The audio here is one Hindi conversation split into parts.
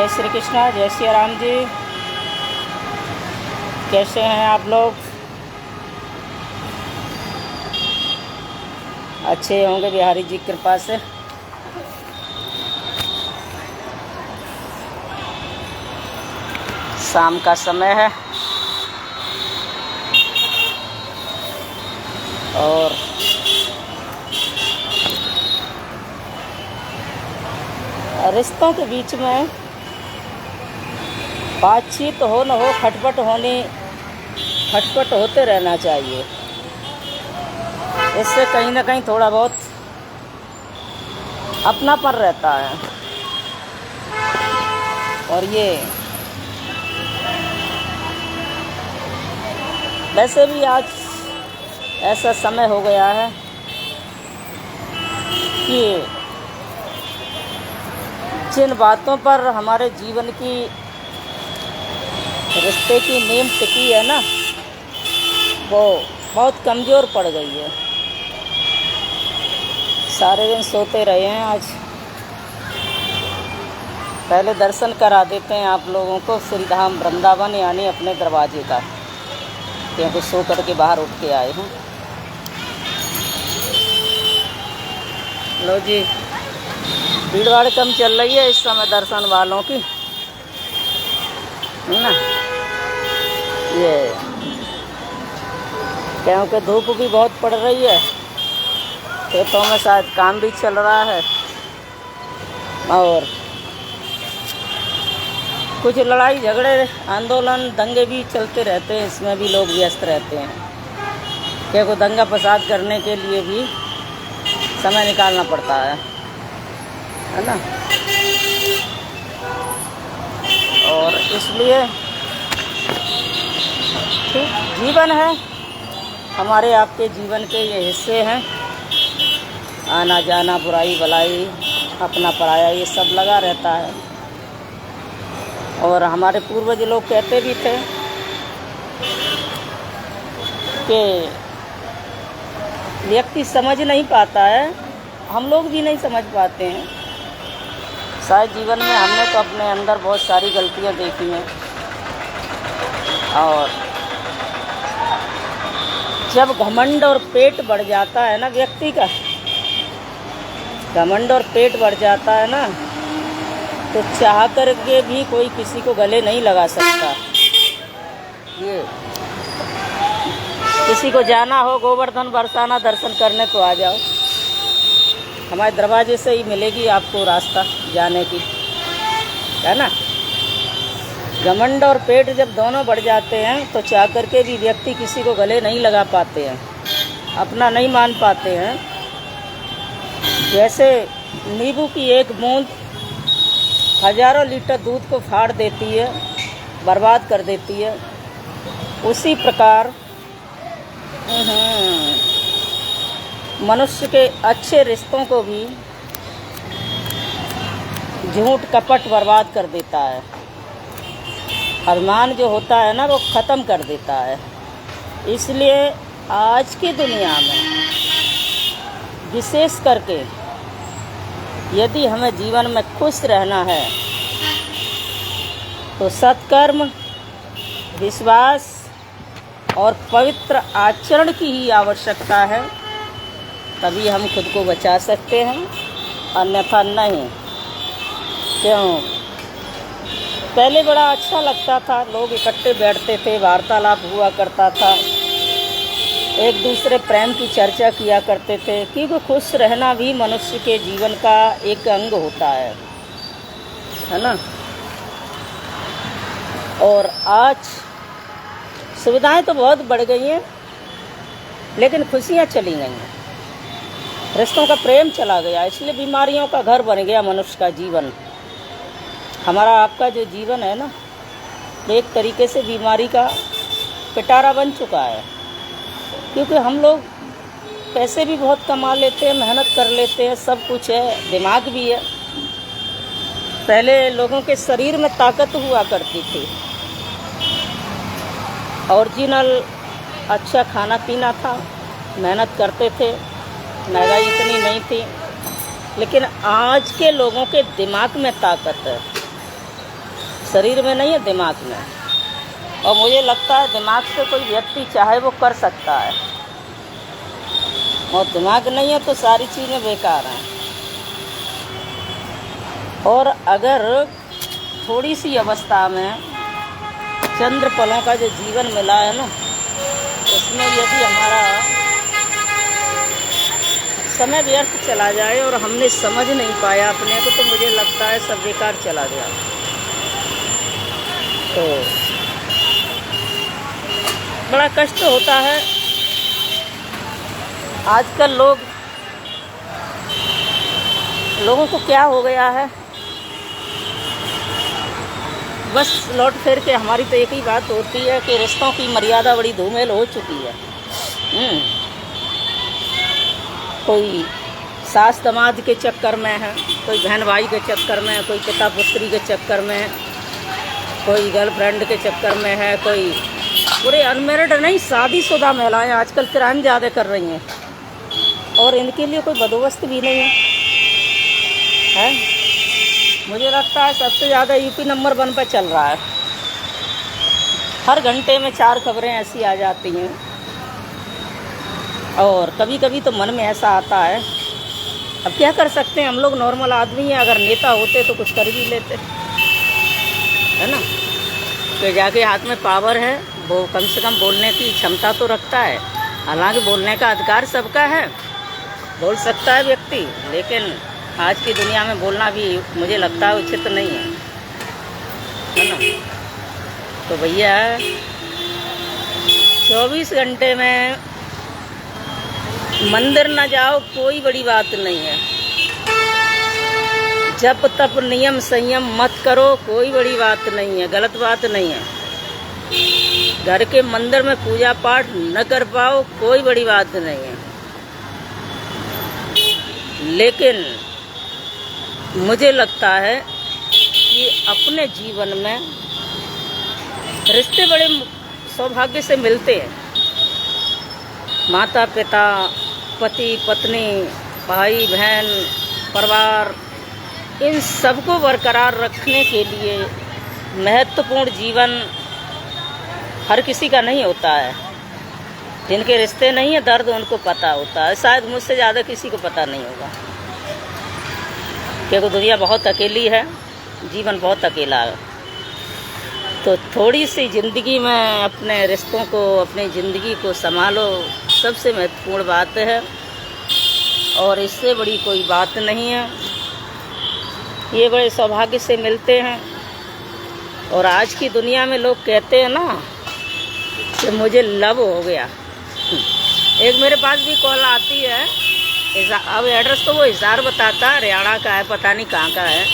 जय श्री कृष्णा, जय श्री राम जी। कैसे हैं आप लोग? अच्छे होंगे बिहारी जी की कृपा से। शाम का समय है और रिश्तों के बीच में बातचीत हो न हो, खटपट होते रहना चाहिए। इससे कहीं ना कहीं थोड़ा बहुत अपनापन रहता है। और ये वैसे भी आज ऐसा समय हो गया है कि जिन बातों पर हमारे जीवन की रिश्ते की नींव टिकी है ना, वो बहुत कमज़ोर पड़ गई है। सारे दिन सोते रहे हैं। आज पहले दर्शन करा देते हैं आप लोगों को श्री धाम वृंदावन, यानी अपने दरवाजे का, क्योंकि सो कर के बाहर उठ के आए हैं। लो जी, भीड़ भाड़ कम चल रही है इस समय दर्शन वालों की, है ना। ये क्योंकि धूप भी बहुत पड़ रही है, खेतों में शायद काम भी चल रहा है और कुछ लड़ाई झगड़े, आंदोलन, दंगे भी चलते रहते हैं। इसमें भी लोग व्यस्त रहते हैं, क्योंकि दंगा फसाद करने के लिए भी समय निकालना पड़ता है ना। और इसलिए ठीक जीवन है, हमारे आपके जीवन के ये हिस्से हैं। आना जाना, बुराई भलाई, अपना पराया, ये सब लगा रहता है। और हमारे पूर्वज लोग कहते भी थे कि व्यक्ति समझ नहीं पाता है, हम लोग भी नहीं समझ पाते हैं। शायद जीवन में हमने तो अपने अंदर बहुत सारी गलतियां देखी हैं। और जब घमंड और पेट बढ़ जाता है ना व्यक्ति का, घमंड और पेट बढ़ जाता है ना, तो चाह करके भी कोई किसी को गले नहीं लगा सकता। ये किसी को जाना हो गोवर्धन बरसाना दर्शन करने, तो आ जाओ, हमारे दरवाजे से ही मिलेगी आपको रास्ता जाने की, है ना। घमंड और पेट जब दोनों बढ़ जाते हैं तो चाह करके भी व्यक्ति किसी को गले नहीं लगा पाते हैं, अपना नहीं मान पाते हैं। जैसे नींबू की एक बूंद हजारों लीटर दूध को फाड़ देती है, बर्बाद कर देती है, उसी प्रकार मनुष्य के अच्छे रिश्तों को भी झूठ कपट बर्बाद कर देता है। अभिमान जो होता है ना, वो ख़त्म कर देता है। इसलिए आज की दुनिया में विशेष करके यदि हमें जीवन में खुश रहना है तो सत्कर्म, विश्वास और पवित्र आचरण की ही आवश्यकता है। तभी हम खुद को बचा सकते हैं, अन्यथा नहीं। क्यों? पहले बड़ा अच्छा लगता था, लोग इकट्ठे बैठते थे, वार्तालाप हुआ करता था, एक दूसरे प्रेम की चर्चा किया करते थे, क्योंकि खुश रहना भी मनुष्य के जीवन का एक अंग होता है ना। और आज सुविधाएं तो बहुत बढ़ गई हैं, लेकिन खुशियां चली गई हैं, रिश्तों का प्रेम चला गया। इसलिए बीमारियों का घर बन गया मनुष्य का जीवन। हमारा आपका जो जीवन है ना, एक तरीके से बीमारी का पिटारा बन चुका है, क्योंकि हम लोग पैसे भी बहुत कमा लेते हैं, मेहनत कर लेते हैं, सब कुछ है, दिमाग भी है। पहले लोगों के शरीर में ताकत हुआ करती थी, ओरिजिनल अच्छा खाना पीना था, मेहनत करते थे, महंगाई इतनी नहीं थी। लेकिन आज के लोगों के दिमाग में ताकत है, शरीर में नहीं है, दिमाग में। और मुझे लगता है दिमाग से कोई व्यक्ति चाहे वो कर सकता है, और दिमाग नहीं है तो सारी चीज़ें बेकार हैं। और अगर थोड़ी सी अवस्था में चंद्र पलों का जो जीवन मिला है ना, उसमें यदि हमारा समय व्यर्थ चला जाए और हमने समझ नहीं पाया अपने को, तो मुझे लगता है सब बेकार चला गया। तो बड़ा कष्ट होता है। आजकल लोगों को क्या हो गया है, बस लौट फिर के हमारी तो एक ही बात होती है कि रिश्तों की मर्यादा बड़ी धूमिल हो चुकी है। कोई सास दामाद के चक्कर में है, कोई बहन भाई के चक्कर में है, कोई पिता पुत्री के चक्कर में है, कोई गर्लफ्रेंड के चक्कर में है, कोई पूरे अनमेरिड नहीं, शादीशुदा महिलाएं आजकल क्राइम ज़्यादा कर रही हैं, और इनके लिए कोई बंदोबस्त भी नहीं है। मुझे लगता है सबसे ज़्यादा यूपी नंबर 1 पर चल रहा है। हर घंटे में 4 खबरें ऐसी आ जाती हैं, और कभी कभी तो मन में ऐसा आता है, अब क्या कर सकते हैं, हम लोग नॉर्मल आदमी हैं। अगर नेता होते तो कुछ कर भी लेते, है ना। तो जाके हाथ में पावर है, वो कम से कम बोलने की क्षमता तो रखता है। हालांकि बोलने का अधिकार सबका है, बोल सकता है व्यक्ति, लेकिन आज की दुनिया में बोलना भी मुझे लगता है उचित नहीं है ना। तो भैया 24 घंटे में मंदिर न जाओ कोई बड़ी बात नहीं है, जब तप नियम संयम मत करो कोई बड़ी बात नहीं है, गलत बात नहीं है। घर के मंदिर में पूजा पाठ न कर पाओ कोई बड़ी बात नहीं है, लेकिन मुझे लगता है कि अपने जीवन में रिश्ते बड़े सौभाग्य से मिलते हैं। माता पिता, पति पत्नी, भाई बहन, परिवार, इन सबको बरकरार रखने के लिए महत्वपूर्ण जीवन हर किसी का नहीं होता है। जिनके रिश्ते नहीं है दर्द उनको पता होता है, शायद मुझसे ज़्यादा किसी को पता नहीं होगा, क्योंकि दुनिया बहुत अकेली है, जीवन बहुत अकेला है। तो थोड़ी सी ज़िंदगी में अपने रिश्तों को, अपनी ज़िंदगी को संभालो, सबसे महत्वपूर्ण बात है, और इससे बड़ी कोई बात नहीं है। ये बड़े सौभाग्य से मिलते हैं। और आज की दुनिया में लोग कहते हैं ना कि मुझे लव हो गया। एक मेरे पास भी कॉल आती है, अब एड्रेस तो वो हिसार बताता, हरियाणा का है, पता नहीं कहाँ का है।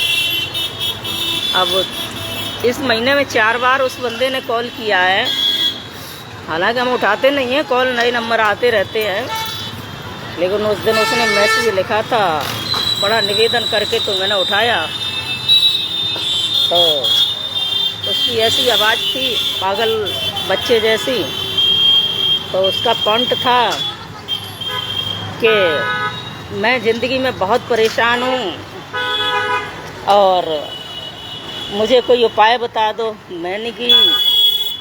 अब इस महीने में 4 बार उस बंदे ने कॉल किया है, हालांकि हम उठाते नहीं हैं कॉल, नए नंबर आते रहते हैं, लेकिन उस दिन उसने मैसेज लिखा था, बड़ा निवेदन करके तो मैंने उठाया। तो उसकी ऐसी आवाज़ थी पागल बच्चे जैसी, तो उसका पॉइंट था कि मैं ज़िंदगी में बहुत परेशान हूँ और मुझे कोई उपाय बता दो। मैंने कि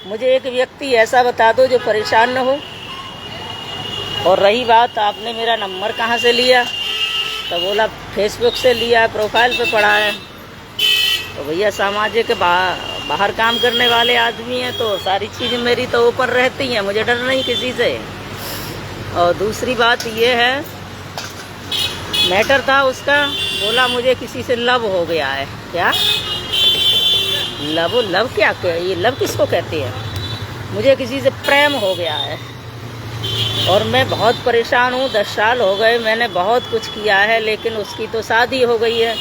मुझे एक व्यक्ति ऐसा बता दो जो परेशान न हो। और रही बात आपने मेरा नंबर कहाँ से लिया, तो बोला फेसबुक से लिया, प्रोफाइल पे पड़ा है। तो भैया सामाजिक बाहर काम करने वाले आदमी हैं, तो सारी चीज़ें मेरी तो ऊपर रहती हैं, मुझे डर नहीं किसी से। और दूसरी बात ये है, मैटर था उसका, बोला मुझे किसी से लव हो गया है। क्या लव क्या, ये लव किसको कहते हैं? मुझे किसी से प्रेम हो गया है और मैं बहुत परेशान हूँ। 10 साल हो गए, मैंने बहुत कुछ किया है, लेकिन उसकी तो शादी हो गई है।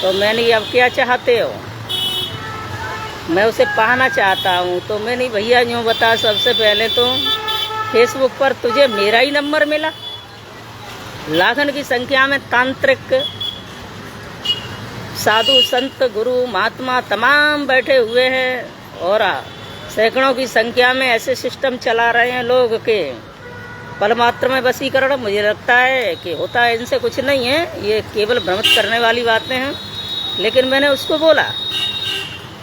तो मैंने अब क्या चाहते हो? मैं उसे पाना चाहता हूँ। तो मैंने भैया यूँ बता, सबसे पहले तो फेसबुक पर तुझे मेरा ही नंबर मिला, लाखन की संख्या में तांत्रिक, साधु, संत, गुरु, महात्मा तमाम बैठे हुए हैं और सैकड़ों की संख्या में ऐसे सिस्टम चला रहे हैं लोग के पल मात्र में वशीकरण। मुझे लगता है कि होता है, इनसे कुछ नहीं है, ये केवल भ्रमित करने वाली बातें हैं। लेकिन मैंने उसको बोला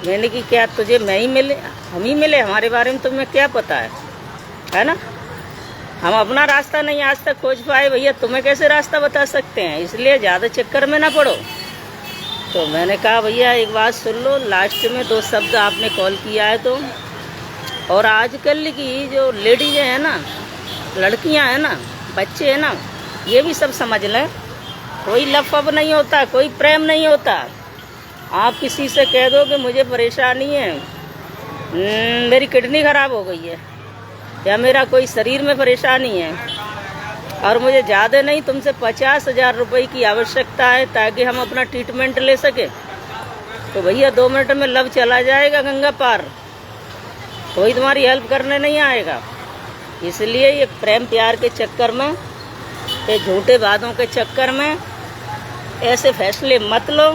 मैंने कि क्या तुझे मैं ही मिले, हम ही मिले, हमारे बारे में तुम्हें क्या पता है ना। हम अपना रास्ता नहीं आज तक खोज पाए भैया, तुम्हें कैसे रास्ता बता सकते हैं, इसलिए ज़्यादा चक्कर में ना पड़ो। तो मैंने कहा भैया एक बात सुन लो, लास्ट में 2 शब्द आपने कॉल किया है तो, और आजकल की जो लेडीज़ हैं ना, लड़कियां हैं ना, बच्चे हैं ना, ये भी सब समझ लें, कोई लफअब नहीं होता, कोई प्रेम नहीं होता। आप किसी से कह दो कि मुझे परेशानी है, मेरी किडनी खराब हो गई है, या मेरा कोई शरीर में परेशानी है और मुझे ज़्यादा नहीं तुमसे 50,000 रुपये की आवश्यकता है ताकि हम अपना ट्रीटमेंट ले सके, तो भैया 2 मिनट में लव चला जाएगा गंगा पार, कोई तुम्हारी हेल्प करने नहीं आएगा। इसलिए ये प्रेम प्यार के चक्कर में, ये झूठे वादों के चक्कर में ऐसे फैसले मत लो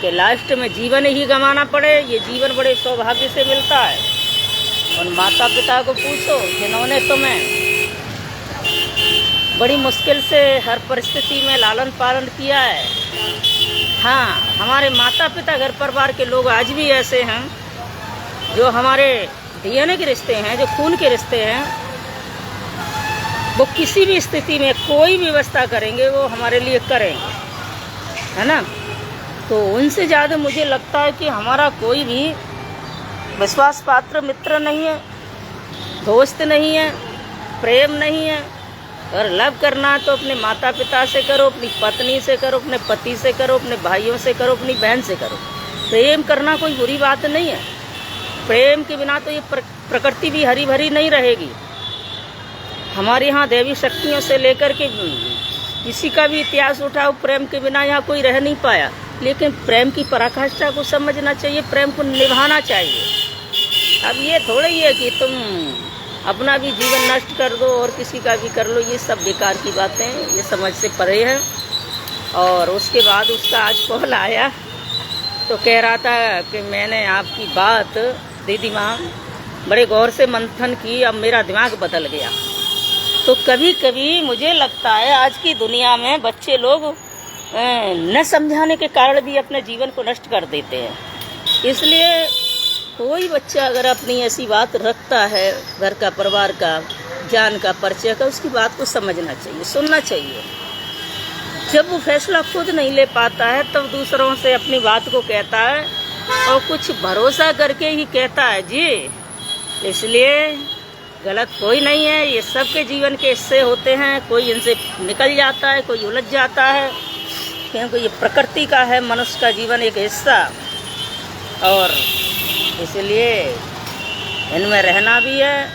कि लास्ट में जीवन ही गंवाना पड़े। ये जीवन बड़े सौभाग्य से मिलता है। उन माता पिता को पूछो जिन्होंने तुम्हें बड़ी मुश्किल से हर परिस्थिति में लालन पालन किया है। हाँ, हमारे माता पिता, घर परिवार के लोग आज भी ऐसे हैं जो हमारे डीएनए के रिश्ते हैं, जो खून के रिश्ते हैं, वो किसी भी स्थिति में कोई व्यवस्था करेंगे, वो हमारे लिए करेंगे, है ना। तो उनसे ज़्यादा मुझे लगता है कि हमारा कोई भी विश्वास पात्र मित्र नहीं है, दोस्त नहीं है, प्रेम नहीं है। और लव करना तो अपने माता पिता से करो, अपनी पत्नी से करो, अपने पति से करो, अपने भाइयों से करो, अपनी बहन से करो। प्रेम करना कोई बुरी बात नहीं है। प्रेम के बिना तो ये प्रकृति भी हरी भरी नहीं रहेगी। हमारे यहाँ देवी शक्तियों से लेकर के किसी का भी इतिहास उठाओ, प्रेम के बिना यहाँ कोई रह नहीं पाया। लेकिन प्रेम की पराकाष्ठा को समझना चाहिए, प्रेम को निभाना चाहिए। अब ये थोड़ा ही है कि तुम अपना भी जीवन नष्ट कर दो और किसी का भी कर लो, ये सब बेकार की बातें, ये समझ से परे है। और उसके बाद उसका आज कॉल आया तो कह रहा था कि मैंने आपकी बात दीदी माँ बड़े गौर से मंथन की, अब मेरा दिमाग बदल गया। तो कभी कभी मुझे लगता है आज की दुनिया में बच्चे लोग न समझाने के कारण भी अपने जीवन को नष्ट कर देते हैं। इसलिए कोई बच्चा अगर अपनी ऐसी बात रखता है, घर का, परिवार का, ज्ञान का, परिचय का, उसकी बात को समझना चाहिए, सुनना चाहिए। जब वो फैसला खुद नहीं ले पाता है तब दूसरों से अपनी बात को कहता है और कुछ भरोसा करके ही कहता है जी। इसलिए गलत कोई नहीं है, ये सबके जीवन के हिस्से होते हैं। कोई इनसे निकल जाता है, कोई उलझ जाता है, क्योंकि ये प्रकृति का है, मनुष्य का जीवन एक हिस्सा। और इसलिए इनमें रहना भी है।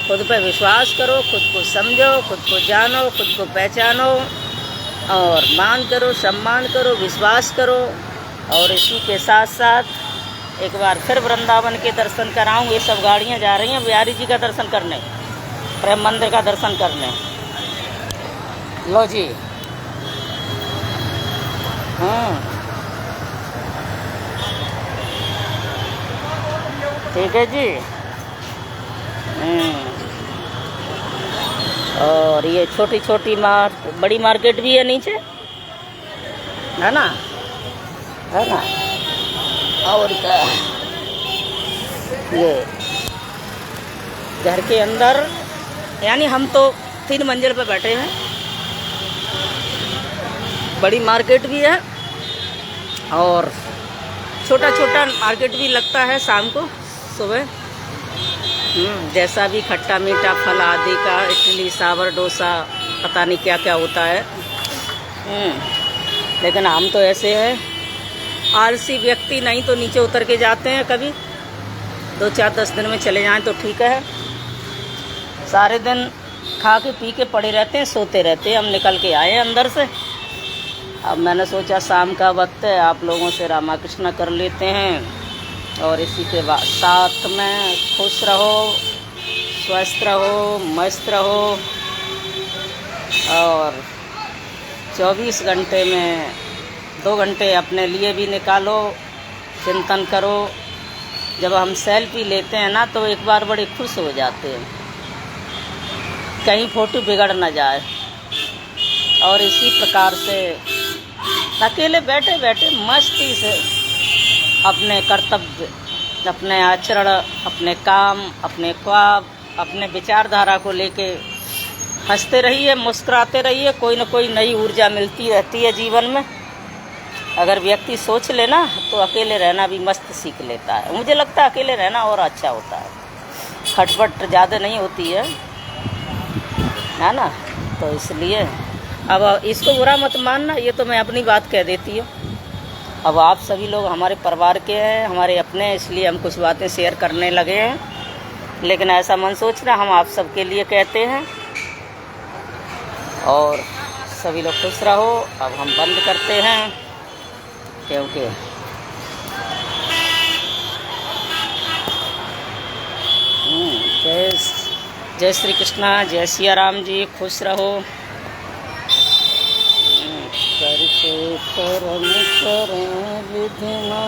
खुद पे विश्वास करो, खुद को समझो, खुद को जानो, खुद को पहचानो और मान करो, सम्मान करो, विश्वास करो। और इसी के साथ साथ एक बार फिर वृंदावन के दर्शन कराऊँ। ये सब गाड़ियाँ जा रही हैं बिहारी जी का दर्शन करने, प्रेम मंदिर का दर्शन करने। लो जी, हाँ ठीक है जी। और ये छोटी छोटी बड़ी मार्केट भी है नीचे, है ना, है ना। और क्या, ये घर के अंदर, यानी हम तो 3 मंजिल पे बैठे हैं। बड़ी मार्केट भी है और छोटा छोटा मार्केट भी लगता है शाम को, सुबह। जैसा भी खट्टा मीठा फल आदि का, इडली सांभर डोसा, पता नहीं क्या क्या होता है। लेकिन हम तो ऐसे हैं आलसी व्यक्ति, नहीं तो नीचे उतर के जाते हैं। कभी 2, 4, 10 दिन में चले जाएं तो ठीक है। सारे दिन खा के पी के पड़े रहते हैं, सोते रहते हैं। हम निकल के आए हैं अंदर से। अब मैंने सोचा शाम का वक्त है, आप लोगों से रामा कृष्णा कर लेते हैं। और इसी के साथ में खुश रहो, स्वस्थ रहो, मस्त रहो और 24 घंटे में 2 घंटे अपने लिए भी निकालो, चिंतन करो। जब हम सेल्फी लेते हैं ना तो एक बार बड़े खुश हो जाते हैं, कहीं फ़ोटो बिगड़ ना जाए। और इसी प्रकार से अकेले बैठे बैठे मस्ती से अपने कर्तव्य, अपने आचरण, अपने काम, अपने ख्वाब, अपने विचारधारा को लेके हंसते रहिए, मुस्कुराते रहिए। कोई न कोई नई ऊर्जा मिलती रहती है जीवन में। अगर व्यक्ति सोच लेना तो अकेले रहना भी मस्त सीख लेता है। मुझे लगता है अकेले रहना और अच्छा होता है, खटपट ज़्यादा नहीं होती है ना। तो इसलिए अब इसको बुरा मत मानना, ये तो मैं अपनी बात कह देती हूँ। अब आप सभी लोग हमारे परिवार के हैं, हमारे अपने, इसलिए हम कुछ बातें शेयर करने लगे हैं। लेकिन ऐसा मन सोचना, हम आप सबके लिए कहते हैं। और सभी लोग खुश रहो। अब हम बंद करते हैं, क्योंकि जय श्री कृष्णा, जय सिया राम जी। खुश रहो। कर से परम करें विधना।